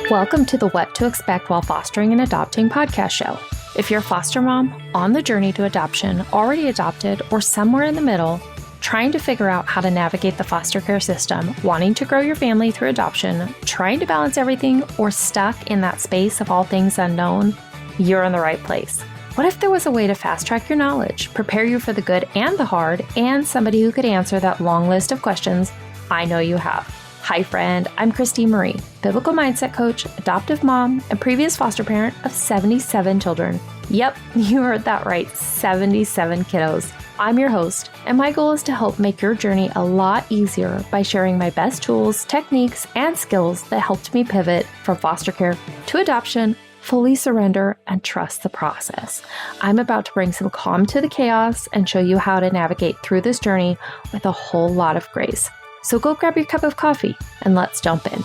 Welcome to the What to Expect While Fostering and Adopting podcast show. If you're a foster mom, on the journey to adoption, already adopted, or somewhere in the middle, trying to figure out how to navigate the foster care system, wanting to grow your family through adoption, trying to balance everything, or stuck in that space of all things unknown, you're in the right place. What if there was a way to fast track your knowledge, prepare you for the good and the hard, and somebody who could answer that long list of questions I know you have? Hi friend, I'm Christine Marie, biblical mindset coach, adoptive mom, and previous foster parent of 77 children. Yep, you heard that right, 77 kiddos. I'm your host, and my goal is to help make your journey a lot easier by sharing my best tools, techniques, and skills that helped me pivot from foster care to adoption, fully surrender, and trust the process. I'm about to bring some calm to the chaos and show you how to navigate through this journey with a whole lot of grace. So go grab your cup of coffee and let's jump in.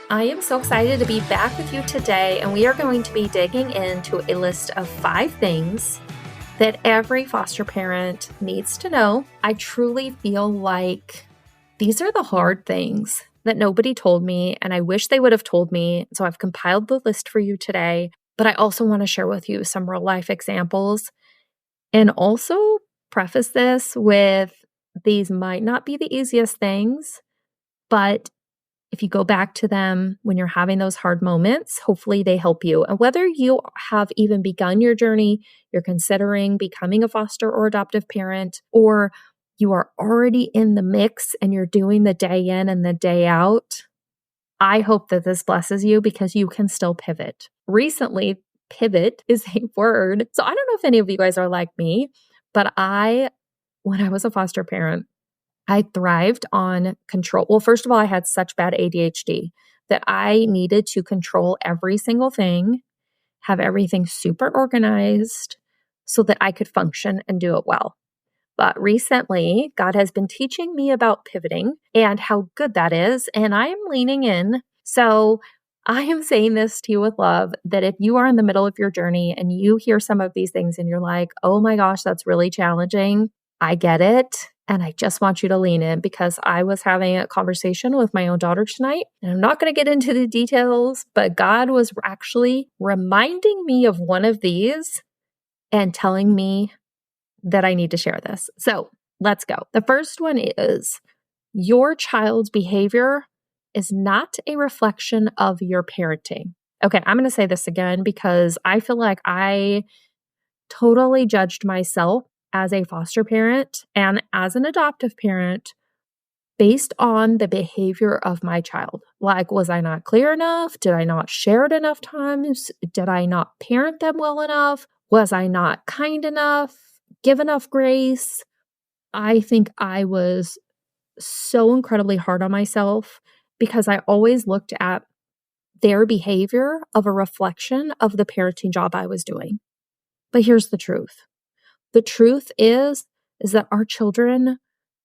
I am so excited to be back with you today, and we are going to be digging into a list of 5 things that every foster parent needs to know. I truly feel like these are the hard things that nobody told me, and I wish they would have told me. So I've compiled the list for you today, but I also want to share with you some real life examples and also preface this with these might not be the easiest things, but if you go back to them when you're having those hard moments, hopefully they help you. And whether you have even begun your journey, you're considering becoming a foster or adoptive parent, or you are already in the mix and you're doing the day in and the day out, I hope that this blesses you because you can still pivot. Recently, pivot is a word. So I don't know if any of you guys are like me, but when I was a foster parent, I thrived on control. Well, first of all, I had such bad ADHD that I needed to control every single thing, have everything super organized so that I could function and do it well. But recently, God has been teaching me about pivoting and how good that is, and I am leaning in. So I am saying this to you with love, that if you are in the middle of your journey and you hear some of these things and you're like, oh my gosh, that's really challenging, I get it. And I just want you to lean in, because I was having a conversation with my own daughter tonight, and I'm not going to get into the details, but God was actually reminding me of one of these and telling me that I need to share this. So let's go. The first one is your child's behavior is not a reflection of your parenting. Okay, I'm going to say this again because I feel like I totally judged myself as a foster parent and as an adoptive parent based on the behavior of my child. Like, was I not clear enough? Did I not share it enough times? Did I not parent them well enough? Was I not kind enough? Give enough grace? I think I was so incredibly hard on myself because I always looked at their behavior of a reflection of the parenting job I was doing. But here's the truth. The truth is that our children,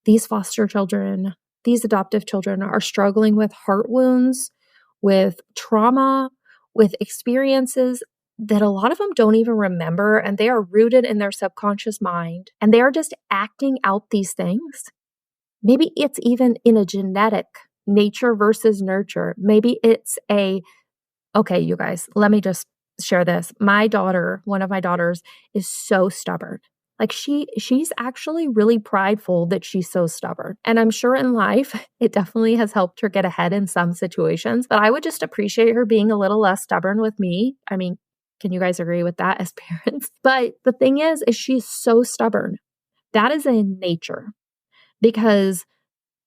these foster children, these adoptive children are struggling with heart wounds, with trauma, with experiences that a lot of them don't even remember, and they are rooted in their subconscious mind, and they are just acting out these things. Maybe it's even in a genetic nature versus nurture. Maybe it's okay, you guys, let me just share this. My daughter, one of my daughters, is so stubborn. Like she's actually really prideful that she's so stubborn. And I'm sure in life, it definitely has helped her get ahead in some situations, but I would just appreciate her being a little less stubborn with me. I mean, can you guys agree with that as parents? But the thing is she's so stubborn. That is in nature, because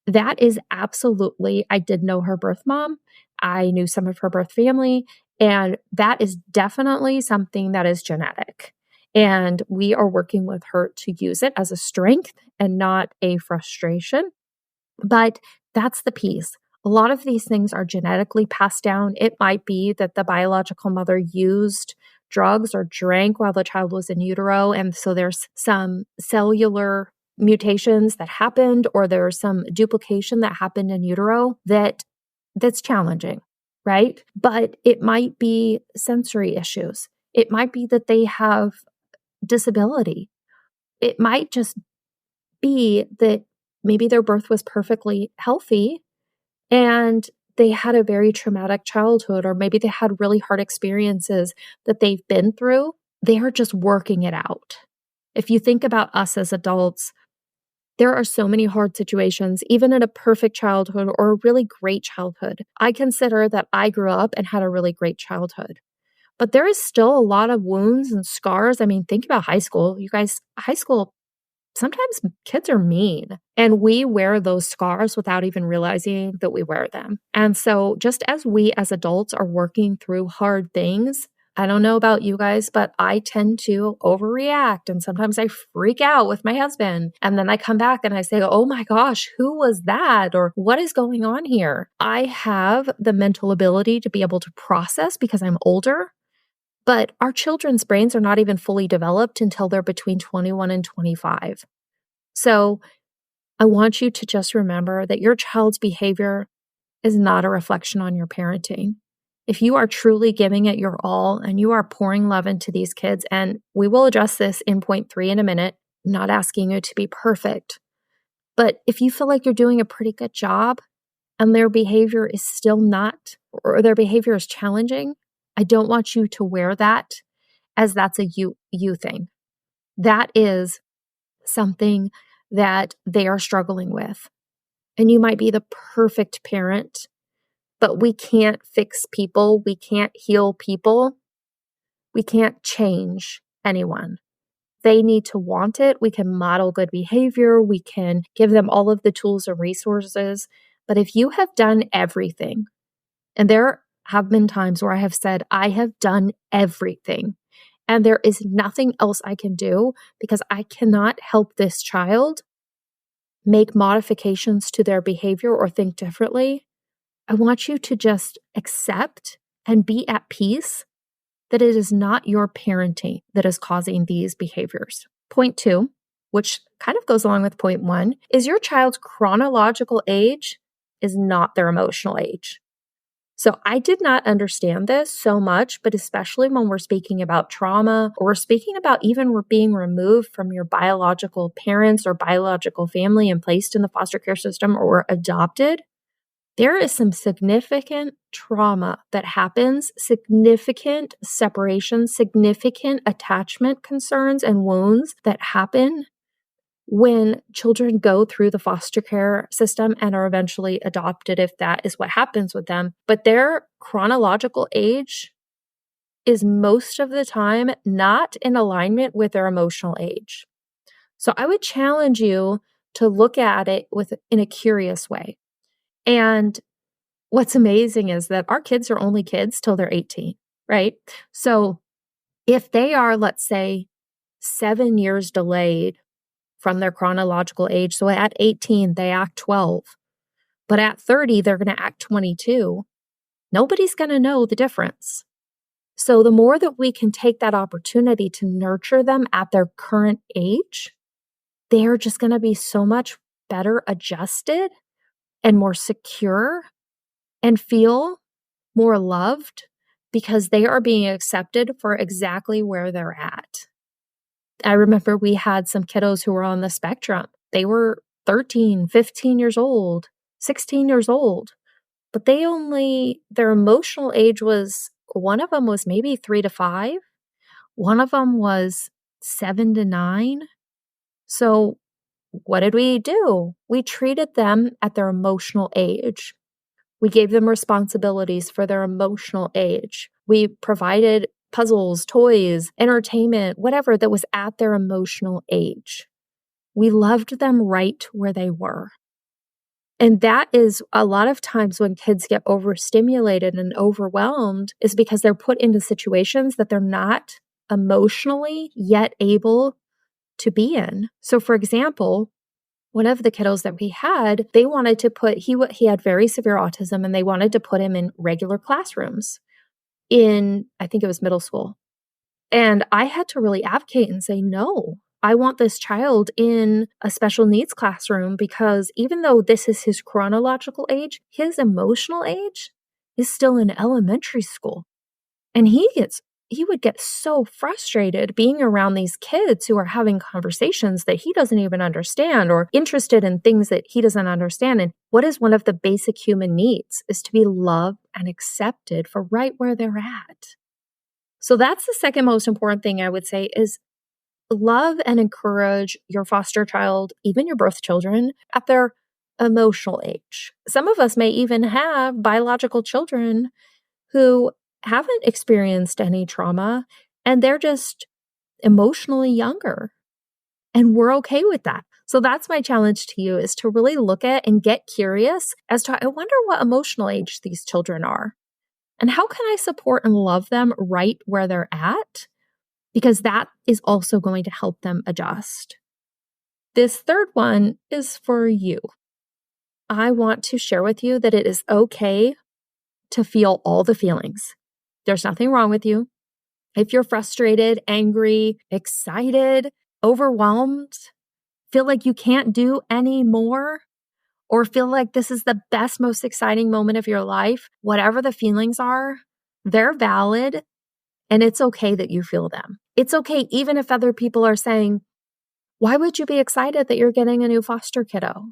that is absolutely, I did know her birth mom. I knew some of her birth family, and that is definitely something that is genetic. And we are working with her to use it as a strength and not a frustration. But that's the piece. A lot of these things are genetically passed down. It might be that the biological mother used drugs or drank while the child was in utero. And so there's some cellular mutations that happened, or there's some duplication that happened in utero that's challenging, right? But it might be sensory issues. It might be that they have disability. It might just be that maybe their birth was perfectly healthy and they had a very traumatic childhood, or maybe they had really hard experiences that they've been through. They are just working it out. If you think about us as adults, there are so many hard situations, even in a perfect childhood or a really great childhood. I consider that I grew up and had a really great childhood. But there is still a lot of wounds and scars. I mean, think about high school. You guys, high school, sometimes kids are mean, and we wear those scars without even realizing that we wear them. And so just as we as adults are working through hard things, I don't know about you guys, but I tend to overreact, and sometimes I freak out with my husband. And then I come back and I say, oh my gosh, who was that? Or what is going on here? I have the mental ability to be able to process because I'm older, but our children's brains are not even fully developed until they're between 21 and 25. So I want you to just remember that your child's behavior is not a reflection on your parenting. If you are truly giving it your all and you are pouring love into these kids, and we will address this in point 3 in a minute, I'm not asking you to be perfect, but if you feel like you're doing a pretty good job and their behavior is still not, or their behavior is challenging, I don't want you to wear that as that's a you thing. That is something that they are struggling with. And you might be the perfect parent, but we can't fix people. We can't heal people. We can't change anyone. They need to want it. We can model good behavior. We can give them all of the tools and resources. But if you have done everything, and there have been times where I have said, I have done everything, and there is nothing else I can do because I cannot help this child make modifications to their behavior or think differently, I want you to just accept and be at peace that it is not your parenting that is causing these behaviors. Point 2, which kind of goes along with point 1, is your child's chronological age is not their emotional age. So I did not understand this so much, but especially when we're speaking about trauma, or we're speaking about even being removed from your biological parents or biological family and placed in the foster care system or adopted, there is some significant trauma that happens, significant separation, significant attachment concerns and wounds that happen when children go through the foster care system and are eventually adopted, if that is what happens with them. But their chronological age is most of the time not in alignment with their emotional age. So I would challenge you to look at it in a curious way. And what's amazing is that our kids are only kids till they're 18, right? So if they are, let's say, 7 years delayed from their chronological age, so at 18, they act 12, but at 30, they're going to act 22, nobody's going to know the difference. So the more that we can take that opportunity to nurture them at their current age, they're just going to be so much better adjusted and more secure and feel more loved because they are being accepted for exactly where they're at. I remember we had some kiddos who were on the spectrum. They were 13, 15 years old, 16 years old, but their emotional age was, one of them was maybe 3 to 5. One of them was 7 to 9. So what did we do? We treated them at their emotional age. We gave them responsibilities for their emotional age. We provided puzzles, toys, entertainment, whatever that was at their emotional age. We loved them right where they were. And that is a lot of times when kids get overstimulated and overwhelmed is because they're put into situations that they're not emotionally yet able to be in. So for example, one of the kiddos that we had, they wanted to he had very severe autism, and they wanted to put him in regular classrooms in, I think it was middle school. And I had to really advocate and say, no, I want this child in a special needs classroom because even though this is his chronological age, his emotional age is still in elementary school. And he gets he would get so frustrated being around these kids who are having conversations that he doesn't even understand or interested in things that he doesn't understand. And what is one of the basic human needs is to be loved and accepted for right where they're at. So that's the second most important thing I would say is love and encourage your foster child, even your birth children, at their emotional age. Some of us may even have biological children who haven't experienced any trauma and they're just emotionally younger. And we're okay with that. So that's my challenge to you is to really look at and get curious as to, I wonder what emotional age these children are. And how can I support and love them right where they're at? Because that is also going to help them adjust. This third one is for you. I want to share with you that it is okay to feel all the feelings. There's nothing wrong with you. If you're frustrated, angry, excited, overwhelmed, feel like you can't do any more, or feel like this is the best, most exciting moment of your life, whatever the feelings are, they're valid, and it's okay that you feel them. It's okay even if other people are saying, why would you be excited that you're getting a new foster kiddo?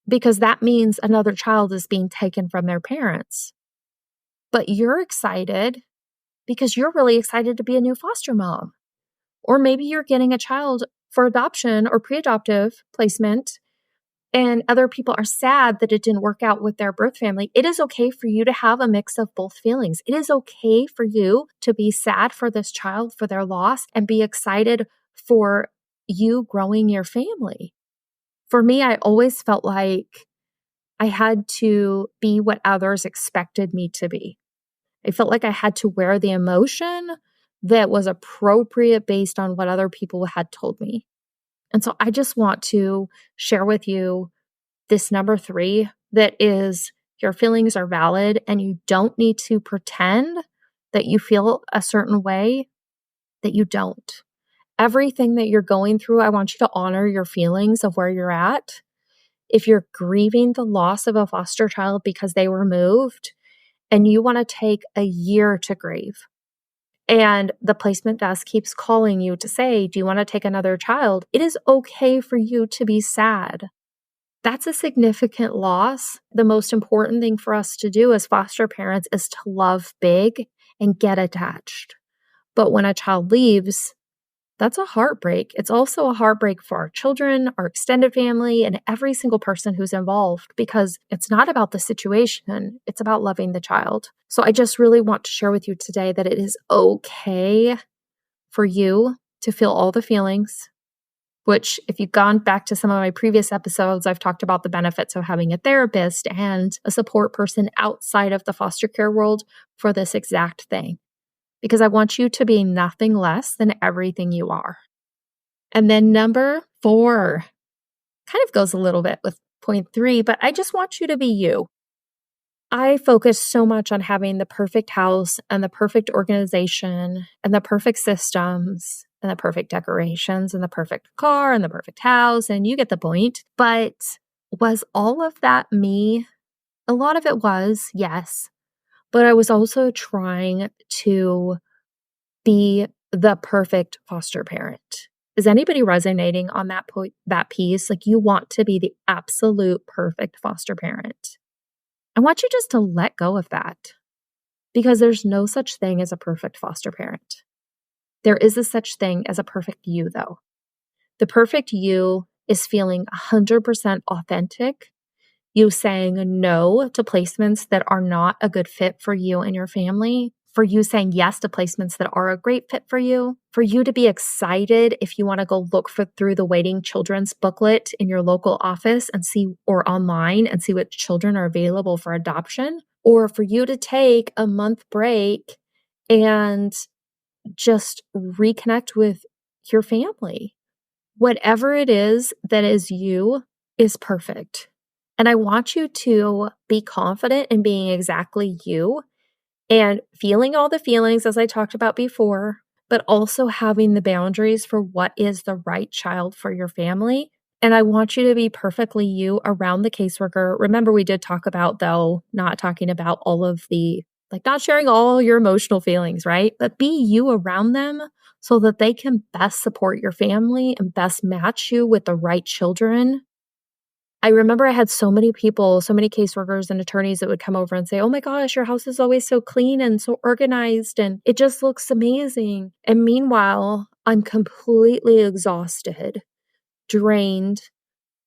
Because that means another child is being taken from their parents. But you're excited because you're really excited to be a new foster mom. Or maybe you're getting a child for adoption or pre-adoptive placement, and other people are sad that it didn't work out with their birth family. It is okay for you to have a mix of both feelings. It is okay for you to be sad for this child, for their loss, and be excited for you growing your family. For me, I always felt like I had to be what others expected me to be. I felt like I had to wear the emotion that was appropriate based on what other people had told me. And so I just want to share with you this number 3, that is your feelings are valid and you don't need to pretend that you feel a certain way that you don't. Everything that you're going through, I want you to honor your feelings of where you're at. If you're grieving the loss of a foster child because they were moved and you want to take a year to grieve, and the placement desk keeps calling you to say, do you want to take another child? It is okay for you to be sad. That's a significant loss. The most important thing for us to do as foster parents is to love big and get attached. But when a child leaves, that's a heartbreak. It's also a heartbreak for our children, our extended family, and every single person who's involved, because it's not about the situation. It's about loving the child. So I just really want to share with you today that it is okay for you to feel all the feelings, which if you've gone back to some of my previous episodes, I've talked about the benefits of having a therapist and a support person outside of the foster care world for this exact thing. Because I want you to be nothing less than everything you are. And then number 4 kind of goes a little bit with point 3, but I just want you to be you. I focus so much on having the perfect house and the perfect organization and the perfect systems and the perfect decorations and the perfect car and the perfect house, and you get the point. But was all of that me? A lot of it was, yes. But I was also trying to be the perfect foster parent. Is anybody resonating on that that piece? Like, you want to be the absolute perfect foster parent. I want you just to let go of that, because there's no such thing as a perfect foster parent. There is a such thing as a perfect you, though. The perfect you is feeling 100% authentic, you saying no to placements that are not a good fit for you and your family, for you saying yes to placements that are a great fit for you to be excited if you want to go look through the waiting children's booklet in your local office and see, or online, and see what children are available for adoption, or for you to take a month break and just reconnect with your family. Whatever it is that is you is perfect. And I want you to be confident in being exactly you and feeling all the feelings, as I talked about before, but also having the boundaries for what is the right child for your family. And I want you to be perfectly you around the caseworker. Remember, we did talk about, though, not talking about all of the like not sharing all your emotional feelings, right? But be you around them so that they can best support your family and best match you with the right children. I remember I had so many people, so many caseworkers and attorneys that would come over and say, oh my gosh, your house is always so clean and so organized and it just looks amazing. And meanwhile, I'm completely exhausted, drained.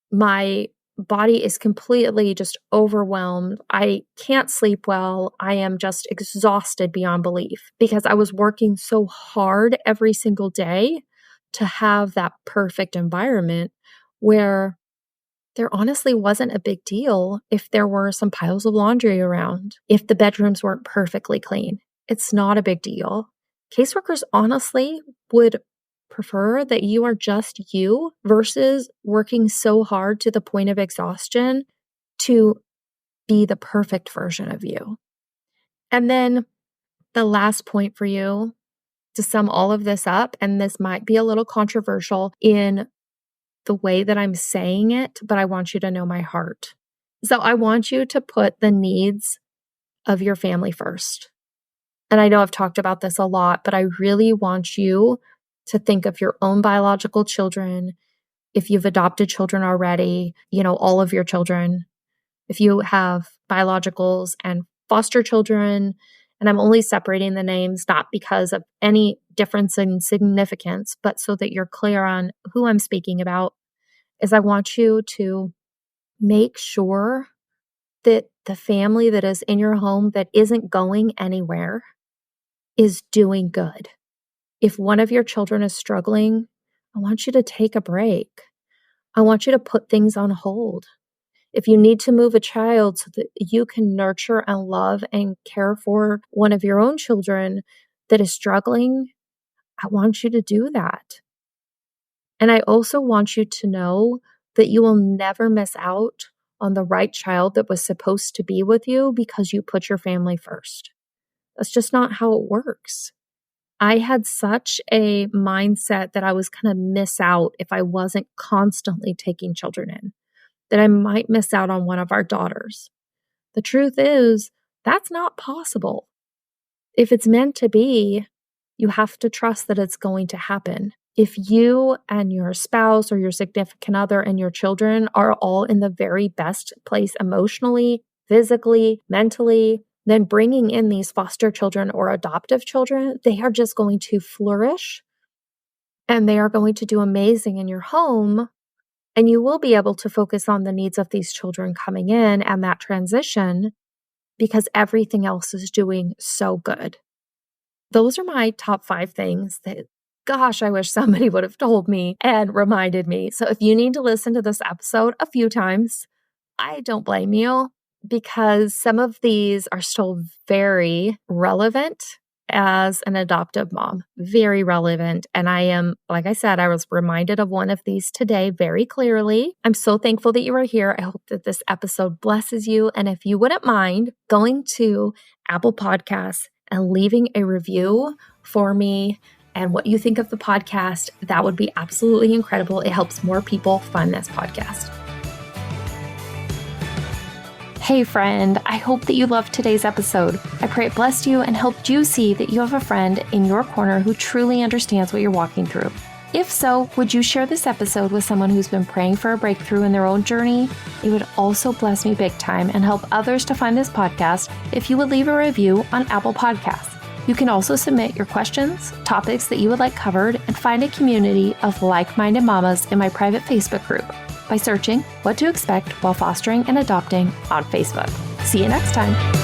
My body is completely just overwhelmed. I can't sleep well. I am just exhausted beyond belief because I was working so hard every single day to have that perfect environment where there honestly wasn't a big deal if there were some piles of laundry around, if the bedrooms weren't perfectly clean. It's not a big deal. Caseworkers honestly would prefer that you are just you versus working so hard to the point of exhaustion to be the perfect version of you. And then the last point for you to sum all of this up, and this might be a little controversial in the way that I'm saying it, but I want you to know my heart. So I want you to put the needs of your family first. And I know I've talked about this a lot, but I really want you to think of your own biological children. If you've adopted children already, all of your children. If you have biologicals and foster children, and I'm only separating the names, not because of any difference in significance, but so that you're clear on who I'm speaking about, is I want you to make sure that the family that is in your home that isn't going anywhere is doing good. If one of your children is struggling, I want you to take a break. I want you to put things on hold. If you need to move a child so that you can nurture and love and care for one of your own children that is struggling, I want you to do that. And I also want you to know that you will never miss out on the right child that was supposed to be with you because you put your family first. That's just not how it works. I had such a mindset that I was going to miss out if I wasn't constantly taking children in, that I might miss out on one of our daughters. The truth is, that's not possible. If it's meant to be, you have to trust that it's going to happen. If you and your spouse or your significant other and your children are all in the very best place emotionally, physically, mentally, then bringing in these foster children or adoptive children, they are just going to flourish and they are going to do amazing in your home. And you will be able to focus on the needs of these children coming in and that transition because everything else is doing so good. Those are my top 5 things that, gosh, I wish somebody would have told me and reminded me. So if you need to listen to this episode a few times, I don't blame you because some of these are still very relevant as an adoptive mom, very relevant. And I am, like I said, I was reminded of one of these today very clearly. I'm so thankful that you are here. I hope that this episode blesses you. And if you wouldn't mind going to Apple Podcasts and leaving a review for me and what you think of the podcast, that would be absolutely incredible. It helps more people find this podcast. Hey friend, I hope that you loved today's episode. I pray it blessed you and helped you see that you have a friend in your corner who truly understands what you're walking through. If so, would you share this episode with someone who's been praying for a breakthrough in their own journey? It would also bless me big time and help others to find this podcast if you would leave a review on Apple Podcasts. You can also submit your questions, topics that you would like covered, and find a community of like-minded mamas in my private Facebook group by searching What to Expect While Fostering and Adopting on Facebook. See you next time.